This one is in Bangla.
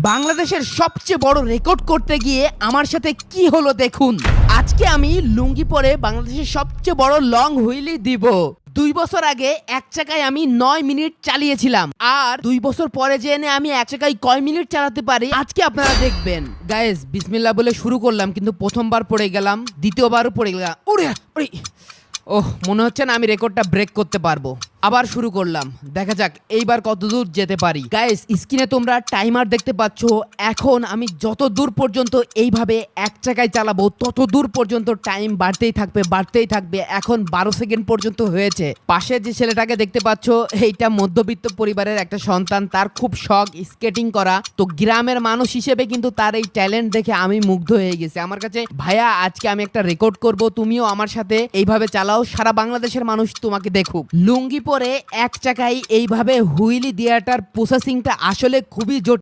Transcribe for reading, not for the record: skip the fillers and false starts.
বাংলাদেশের সবচেয়ে বড় রেকর্ড করতে গিয়ে আমার সাথে কি হলো দেখুন। আজকে আমি লুঙ্গি পরে বাংলাদেশের সবচেয়ে বড় লং হুইলি দিব। 2 বছর আগে এক চাকায় আমি 9 মিনিট চালিয়েছিলাম, আর 2 বছর পরে জেনে আমি এক চাকায় কয় মিনিট চালাতে পারি আজকে আপনারা দেখবেন। গাইস, বিসমিল্লাহ বলে শুরু করলাম, কিন্তু প্রথমবার পড়ে গেলাম, দ্বিতীয়বারও পড়ে গেলাম। ওরে ওরে, ওহ, মনে হচ্ছে না আমি রেকর্ডটা ব্রেক করতে পারবো। আবার শুরু করলাম, দেখা যাক এইবার কত দূর যেতে পারি। গাইস, স্ক্রিনে তোমরা টাইমার দেখতে পাচ্ছ। এখন আমি যত দূর পর্যন্ত এইভাবে এক চাকায় চালাবো তত দূর পর্যন্ত টাইম বাড়তেই থাকবে। এখন 12 সেকেন্ড পর্যন্ত হয়েছে। পাশে যে ছেলেটাকে দেখতে পাচ্ছ, এইটা মধ্যবিত্ত পরিবারের একটা সন্তান, তার খুব শখ স্কেটিং করা। তো গ্রামের মানুষ হিসেবে কিন্তু তার এই ট্যালেন্ট দেখে আমি মুগ্ধ হয়ে গেছি। আমার কাছে, ভাইয়া আজকে আমি একটা রেকর্ড করব, তুমিও আমার সাথে এইভাবে চালাও, সারা বাংলাদেশের মানুষ তোমাকে দেখুক। লুঙ্গি পরে এক চাকায় এইভাবে হুইলি দেওয়াটার প্রসেসিংটা আসলে খুবই জটিল।